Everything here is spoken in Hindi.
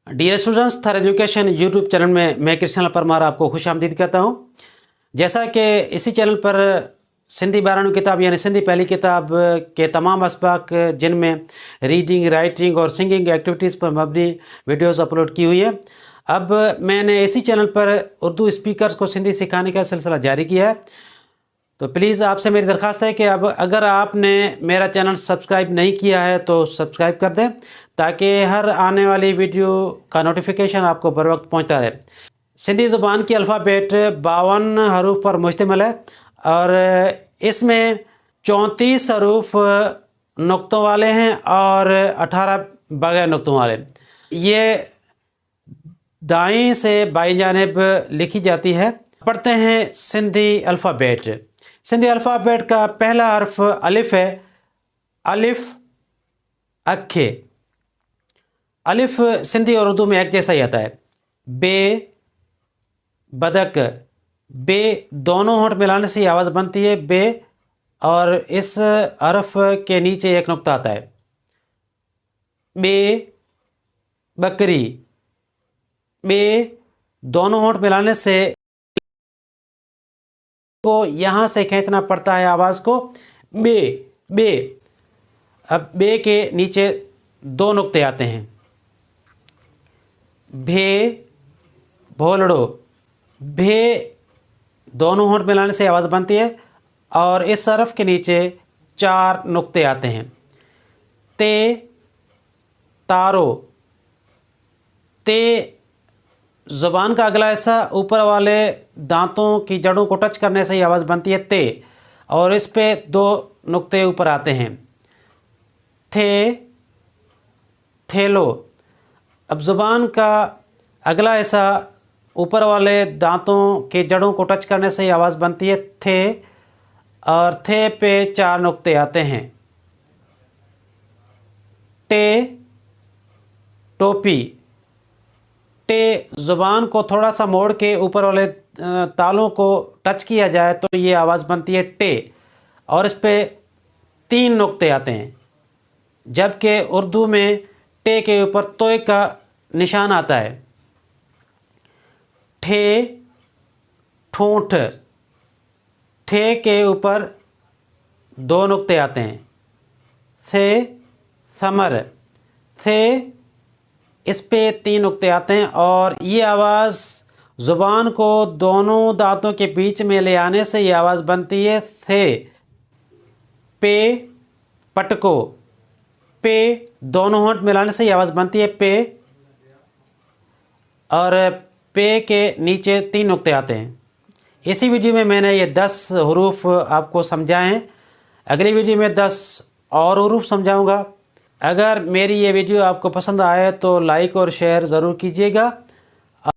डियर स्टूडेंट्स, थर एजुकेशन यूट्यूब चैनल में मैं कृष्ण परमार आपको खुश आमदीद कहता हूँ। जैसा कि इसी चैनल पर सिंधी 12वीं किताब यानी सिंधी पहली किताब के तमाम असबाक जिनमें रीडिंग, राइटिंग और सिंगिंग एक्टिविटीज़ पर मबनी वीडियोस अपलोड की हुई है। अब मैंने इसी चैनल पर उर्दू स्पीकर्स को सिंधी सिखाने का सिलसिला जारी किया है। तो प्लीज़ आपसे मेरी दरख्वास्त है कि अब अगर आपने मेरा चैनल सब्सक्राइब नहीं किया है तो सब्सक्राइब कर दें, ताकि हर आने वाली वीडियो का नोटिफिकेशन आपको बर वक्त पहुँचता रहे। सिंधी ज़ुबान की अल्फ़ाबेट 52 हरूफ पर मुश्तमिल है और इसमें 34 हरूफ नुक्तों वाले हैं और 18 बगैर नुक्तों वाले। ये दाएं से बाईं जानिब लिखी जाती है। पढ़ते हैं सिंधी अल्फ़ाबेट। सिंधी अल्फ़ाबेट का पहला हर्फ अलिफ है। अलिफ अखे। अलिफ सिंधी और उर्दू में एक जैसा ही आता है। बे बदक। बे दोनों होंठ मिलाने से आवाज़ बनती है बे, और इस हर्फ के नीचे एक नुक्ता आता है। बे बकरी। बे दोनों होंठ मिलाने से को यहाँ से खींचना पड़ता है आवाज़ को बे बे। अब बे के नीचे दो नुक्ते आते हैं। भे भोलड़ो। भे दोनों होंठ मिलाने से आवाज़ बनती है और इस हरफ के नीचे 4 नुक्ते आते हैं। ते तारो। ते ज़ुबान का अगला हिस्सा ऊपर वाले दांतों की जड़ों को टच करने से ही आवाज़ बनती है ते, और इस पे 2 नुक्ते ऊपर आते हैं। थे थेलो। अब ज़ुबान का अगला हिस्सा ऊपर वाले दांतों के जड़ों को टच करने से ही आवाज़ बनती है थे, और थे पे 4 नुक्ते आते हैं। टे टोपी। टे ज़ुबान को थोड़ा सा मोड़ के ऊपर वाले तालों को टच किया जाए तो ये आवाज़ बनती है टे, और इस पे 3 नुक्ते आते हैं। जबकि उर्दू में टे के ऊपर तोय का निशान आता है। ठे ठूंठ। ठे के ऊपर 2 नुक्ते आते हैं। थे समर। थे इस पे 3 नुक्ते आते हैं, और ये आवाज़ ज़ुबान को दोनों दांतों के बीच में ले आने से ये आवाज़ बनती है थे। पे पटको। पे दोनों होंठ मिलाने से ये आवाज़ बनती है पे, और पे के नीचे 3 नुक्ते आते हैं। इसी वीडियो में मैंने ये 10 हरूफ आपको समझाए हैं। अगली वीडियो में 10 और हरूफ समझाऊंगा। अगर मेरी ये वीडियो आपको पसंद आए तो लाइक और शेयर ज़रूर कीजिएगा।